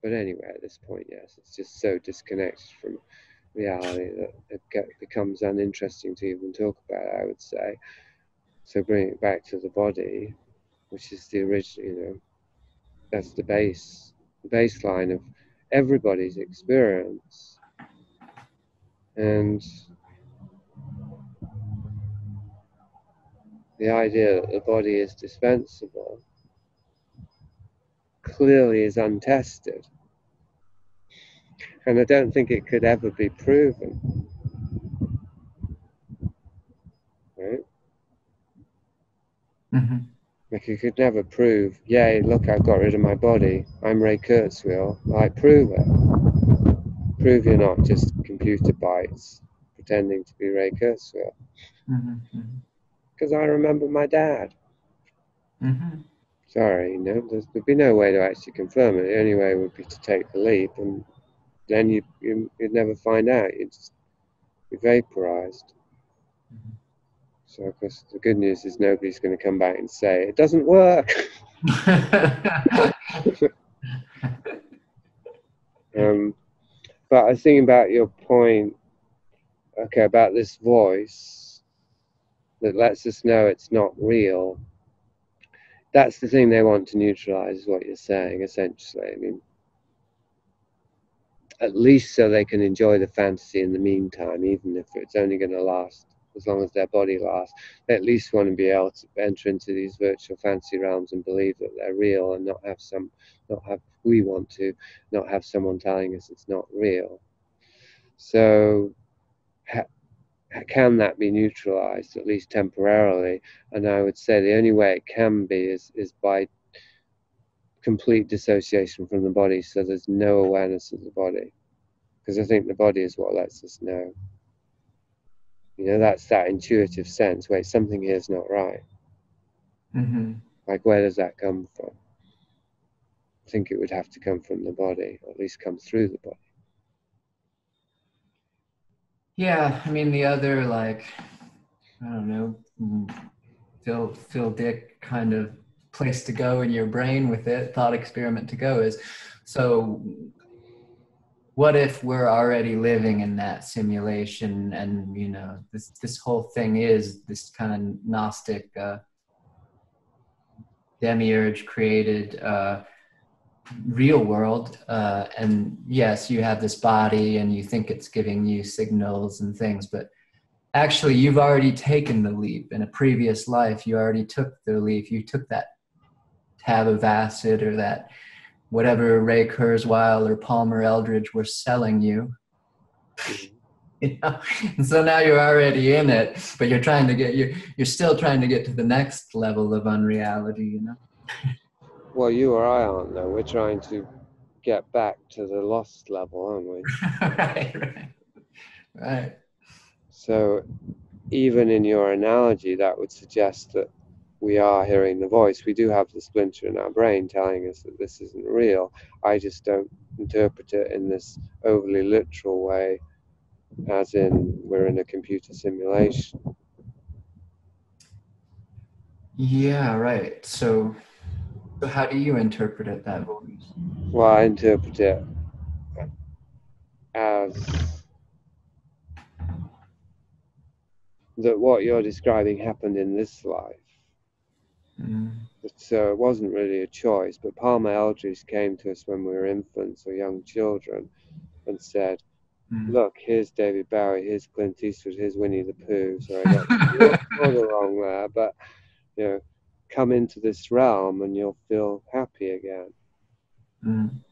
But anyway, at this point, yes, it's just so disconnected from reality that it becomes uninteresting to even talk about, I would say. So bring it back to the body, which is the original, that's the baseline of everybody's experience. And the idea that the body is dispensable clearly is untested. And I don't think it could ever be proven. Right? Mm-hmm. Like you could never prove, yay, look, I've got rid of my body. I'm Ray Kurzweil. Like, prove it. Prove you're not just computer bytes pretending to be Ray Kurzweil. Because I remember my dad. Sorry, there'd be no way to actually confirm it. The only way would be to take the leap, and then you'd never find out. You'd just be vaporized. So, of course, the good news is nobody's going to come back and say, it doesn't work. But I was thinking about your point, okay, about this voice that lets us know it's not real. That's the thing they want to neutralize, is what you're saying, essentially. I mean, at least so they can enjoy the fantasy in the meantime, even if it's only going to last as long as their body lasts. They at least want to be able to enter into these virtual fantasy realms and believe that they're real, and not have someone telling us it's not real. So can that be neutralized, at least temporarily? And I would say the only way it can be is by complete dissociation from the body, so there's no awareness of the body. Because I think the body is what lets us know. That's that intuitive sense, wait, something here is not right. Like, where does that come from? I think it would have to come from the body, or at least come through the body. Yeah, I mean, the other, like, I don't know, Phil Dick kind of place to go in your brain with it, thought experiment to go is, so what if we're already living in that simulation, and this whole thing is this kind of Gnostic demiurge created real world, and yes, you have this body and you think it's giving you signals and things, but actually you've already taken the leap. In a previous life, you already took the leap. You took that tab of acid, or that whatever Ray Kurzweil or Palmer Eldritch were selling you. And so now you're already in it, but you're still trying to get to the next level of unreality, Well, you or I aren't, though. We're trying to get back to the lost level, aren't we? Right. So even in your analogy, that would suggest that we are hearing the voice. We do have the splinter in our brain telling us that this isn't real. I just don't interpret it in this overly literal way, as in we're in a computer simulation. Yeah, right. So how do you interpret it, that voice? Well, I interpret it as that what you're describing happened in this life. So it wasn't really a choice, but Palmer Eldritch came to us when we were infants or young children and said, look, here's David Bowie, here's Clint Eastwood, here's Winnie the Pooh. So I got order wrong there, but come into this realm and you'll feel happy again. And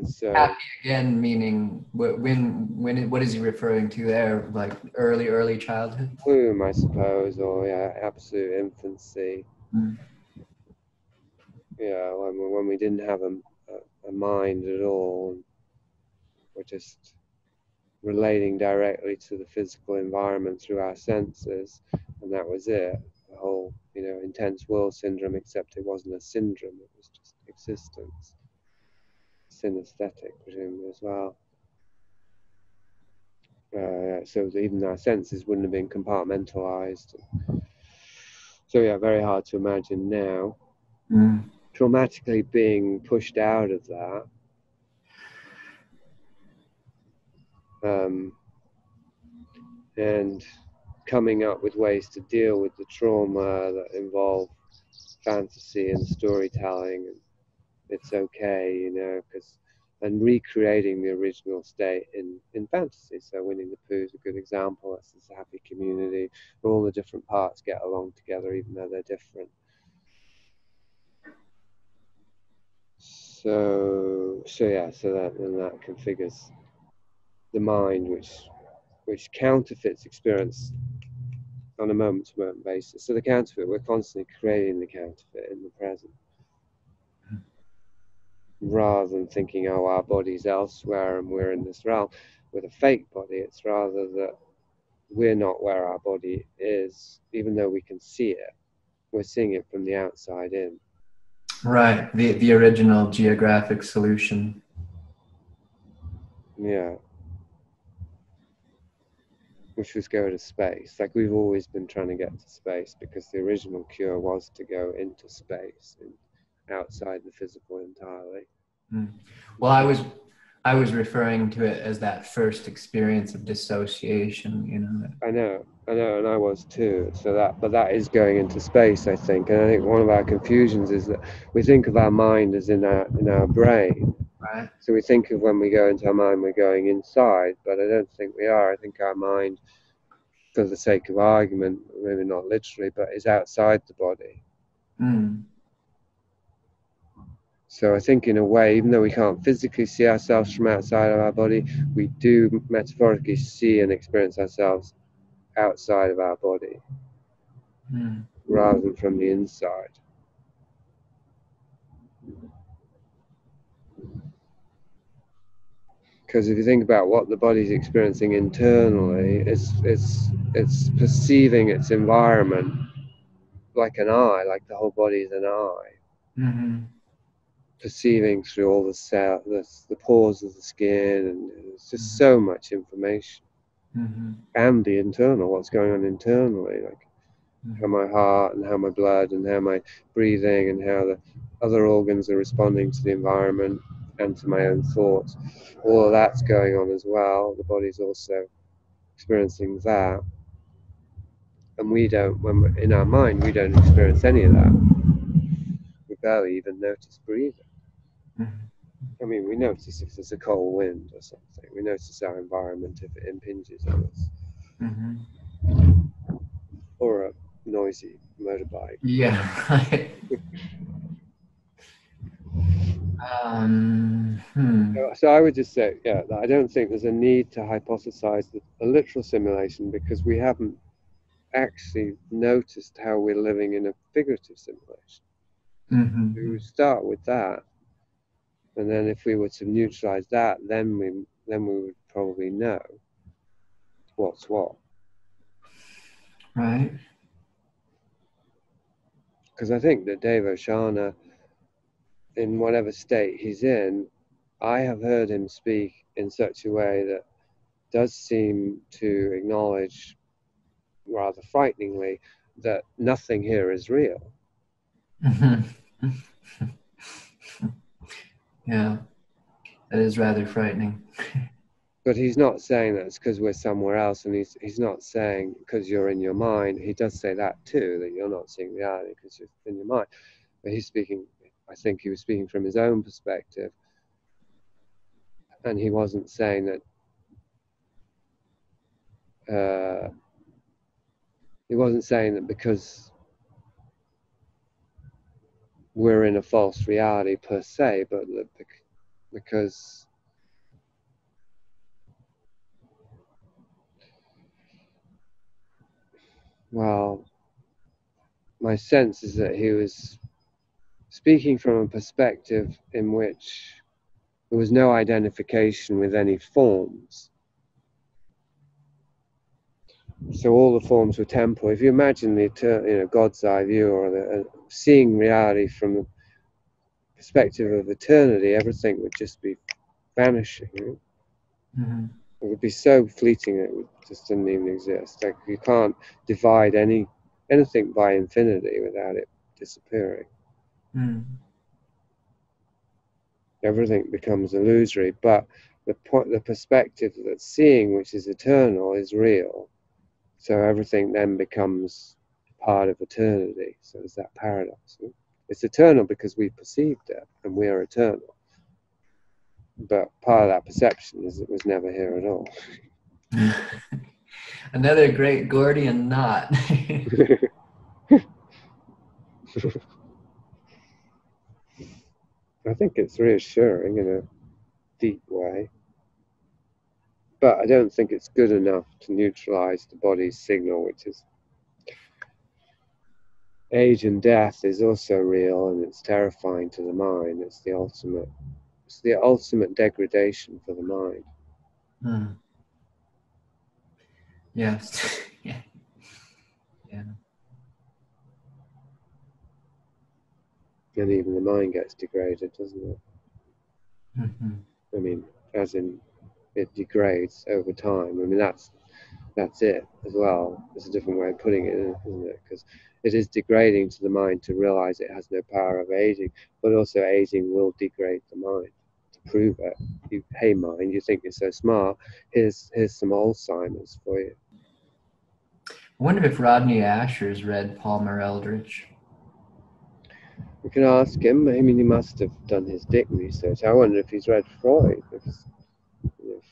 so happy again, meaning what is he referring to there? Like early childhood? Womb, I suppose, or absolute infancy. When we didn't have a mind at all, we're just relating directly to the physical environment through our senses, and that was it. The whole, intense world syndrome, except it wasn't a syndrome, it was just existence. Synesthetic, presumably, as well. So even our senses wouldn't have been compartmentalized. So very hard to imagine now. traumatically being pushed out of that, and coming up with ways to deal with the trauma that involve fantasy and storytelling, and it's okay, you know, and recreating the original state in fantasy. So Winnie the Pooh is a good example. That's this happy community where all the different parts get along together even though they're different. So that configures the mind, which counterfeits experience on a moment-to-moment basis. So the counterfeit, we're constantly creating the counterfeit in the present, rather than thinking, oh, our body's elsewhere and we're in this realm with a fake body. It's rather that we're not where our body is, even though we can see it. We're seeing it from the outside in. Right, the original geographic solution. Yeah. Which was go to space. Like we've always been trying to get to space because the original cure was to go into space and outside the physical entirely. Well, I was referring to it as that first experience of dissociation, you know. I know, and I was too. But that is going into space, I think. And I think one of our confusions is that we think of our mind as in our brain. Right. So we think of when we go into our mind, we're going inside, but I don't think we are. I think our mind, for the sake of argument, maybe not literally, but is outside the body. So I think in a way, even though we can't physically see ourselves from outside of our body, we do metaphorically see and experience ourselves outside of our body, rather than from the inside. Because if you think about what the body's experiencing internally, it's perceiving its environment like an eye, like the whole body is an eye. Perceiving through all the pores of the skin, and it's just so much information. And the internal, what's going on internally, like how my heart and how my blood and how my breathing and how the other organs are responding to the environment and to my own thoughts. All of that's going on as well. The body's also experiencing that. And we don't, when we're in our mind, we don't experience any of that. We barely even notice breathing. I mean, we notice if there's a cold wind or something. We notice our environment if it impinges on us. Or a noisy motorbike. Yeah, right. So I would just say, yeah, I don't think there's a need to hypothesize a literal simulation because we haven't actually noticed how we're living in a figurative simulation. We would start with that, and then if we were to neutralize that, then we would probably know what's what. Right. Because I think that Deva Shana, in whatever state he's in, I have heard him speak in such a way that does seem to acknowledge, rather frighteningly, that nothing here is real. Yeah, that is rather frightening. But he's not saying that it's because we're somewhere else, and he's not saying because you're in your mind. He does say that too, that you're not seeing reality because you're in your mind. But he's speaking, I think he was speaking from his own perspective, and he wasn't saying that because we're in a false reality per se, but because well, my sense is that he was speaking from a perspective in which there was no identification with any forms. So all the forms were temporal. If you imagine the God's eye view, or seeing reality from the perspective of eternity, everything would just be vanishing. Right? It would be so fleeting that it just didn't even exist. Like you can't divide anything by infinity without it disappearing. Everything becomes illusory, but the perspective that's seeing, which is eternal, is real. So everything then becomes part of eternity. So there's that paradox. It's eternal because we perceived it, and we are eternal. But part of that perception is it was never here at all. Another great Gordian knot. I think it's reassuring in a deep way. But I don't think it's good enough to neutralize the body's signal, which is age and death is also real, and it's terrifying to the mind. It's the ultimate degradation for the mind. Hmm. Yes. Yeah. Yeah. And even the mind gets degraded, doesn't it? Mm-hmm. I mean, as in it degrades over time. I mean, that's it as well. It's a different way of putting it, isn't it? Because it is degrading to the mind to realize it has no power of aging, but also aging will degrade the mind. To prove it, hey mind, you think you're so smart? Here's some Alzheimer's for you. I wonder if Rodney Asher's read Palmer Eldritch. We can ask him. I mean, he must have done his dick research. I wonder if he's read Freud, because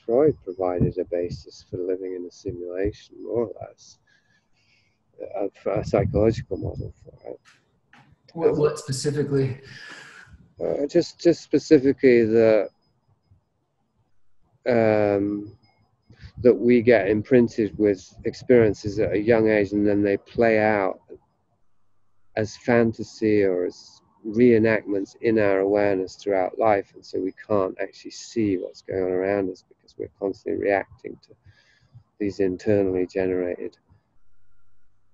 Freud provided a basis for living in a simulation, more or less, a psychological model for it. What specifically? Just specifically that we get imprinted with experiences at a young age, and then they play out as fantasy or as reenactments in our awareness throughout life, and so we can't actually see what's going on around us because we're constantly reacting to these internally generated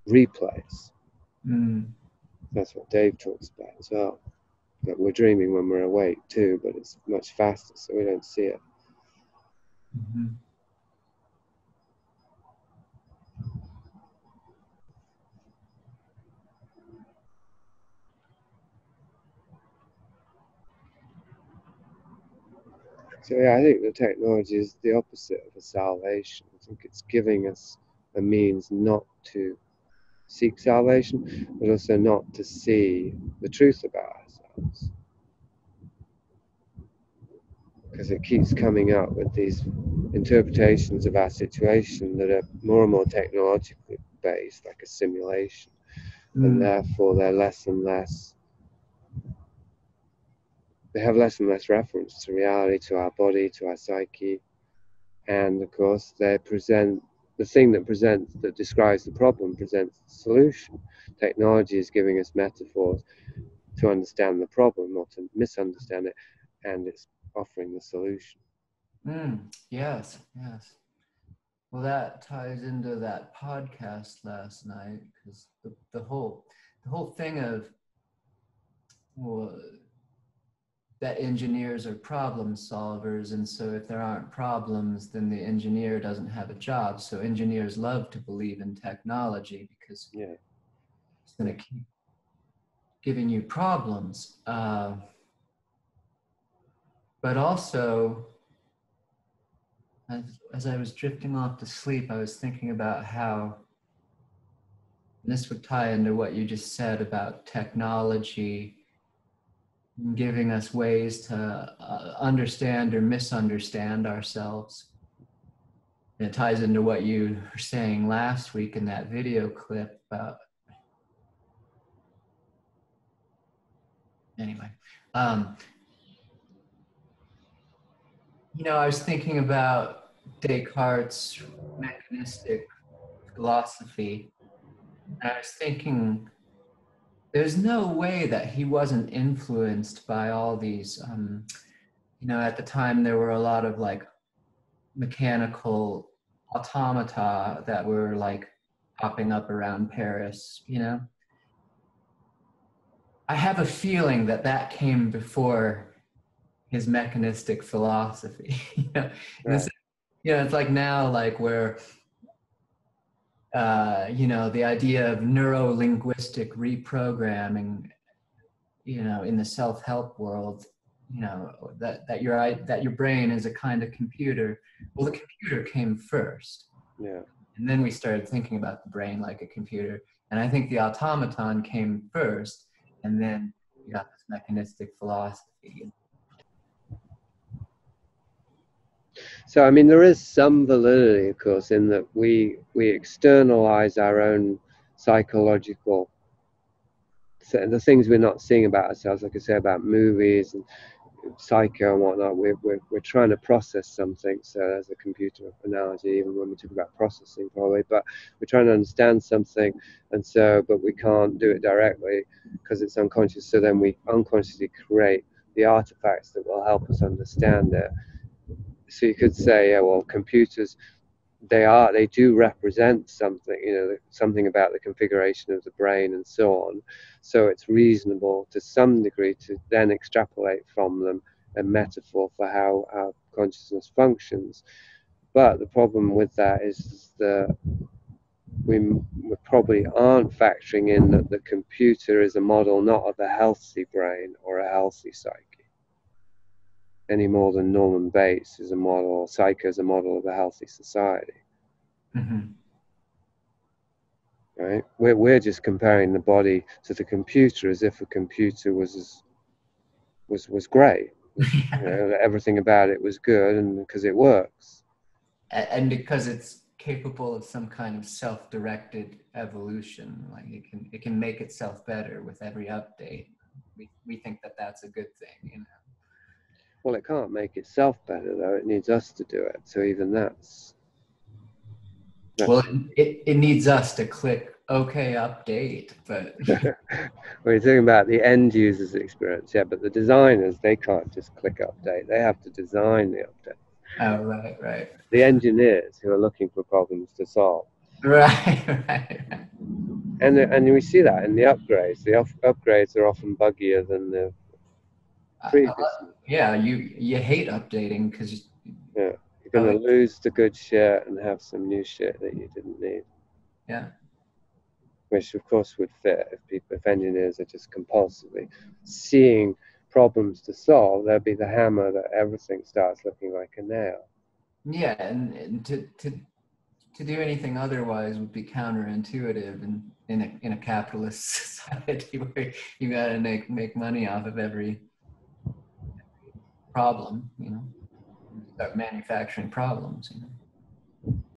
replays. That's what Dave talks about as well. That we're dreaming when we're awake too, but it's much faster, so we don't see it. Mm-hmm. So yeah, I think the technology is the opposite of a salvation. I think it's giving us a means not to seek salvation, but also not to see the truth about ourselves. Because it keeps coming up with these interpretations of our situation that are more and more technologically based, like a simulation. And therefore they're less and less, they have less and less reference to reality, to our body, to our psyche. And of course they present the thing that describes the problem presents the solution. Technology is giving us metaphors to understand the problem, not to misunderstand it, and it's offering the solution. Yes. Well, that ties into that podcast last night, because the whole thing of, well, that engineers are problem solvers, and so if there aren't problems, then the engineer doesn't have a job. So engineers love to believe in technology because it's going to keep giving you problems. But also, as I was drifting off to sleep, I was thinking about how, and this would tie into what you just said about technology giving us ways to understand or misunderstand ourselves. And it ties into what you were saying last week in that video clip about, anyway. I was thinking about Descartes' mechanistic philosophy, and I was thinking, there's no way that he wasn't influenced by all these, at the time there were a lot of like mechanical automata that were like popping up around Paris, I have a feeling that came before his mechanistic philosophy. Right. It's like now, like where the idea of neuro-linguistic reprogramming, in the self-help world, you know, that your brain is a kind of computer. Well, the computer came first, Yeah. and then we started thinking about the brain like a computer. And I think the automaton came first, and then we got this mechanistic philosophy. So, I mean, there is some validity, of course, in that we externalize our own psychological, the things we're not seeing about ourselves, like I say, about movies and psycho and whatnot. We're trying to process something. So there's a computer analogy, even when we talk about processing, probably. But we're trying to understand something, and so, but we can't do it directly because it's unconscious. So then we unconsciously create the artifacts that will help us understand it. So you could say, yeah, well, computers, they do represent something, you know, something about the configuration of the brain and so on. So it's reasonable to some degree to then extrapolate from them a metaphor for how our consciousness functions. But the problem with that is that we probably aren't factoring in that the computer is a model not of a healthy brain or a healthy psyche, any more than Norman Bates is a model, or Psycho is a model of a healthy society. Mm-hmm. Right? We're just comparing the body to the computer as if a computer was great. You know, everything about it was good, and because it works. And because it's capable of some kind of self-directed evolution, like it can make itself better with every update. We think that that's a good thing, you know. Well, it can't make itself better though. It needs us to do it. So even that's Well, it needs us to click OK update, but we're talking about the end user's experience, yeah. But the designers, they can't just click update. They have to design the update. oh, right. The engineers who are looking for problems to solve. Right. And we see that in the upgrades. The upgrades are often buggier than the previous. Yeah, you hate updating because Yeah, you're going to lose the good shit and have some new shit that you didn't need. Yeah. Which of course would fit if engineers are just compulsively seeing problems to solve. There'd be the hammer that everything starts looking like a nail. Yeah, and to do anything otherwise would be counterintuitive in a capitalist society where you got to make money off of every problem, you know, start manufacturing problems, you know.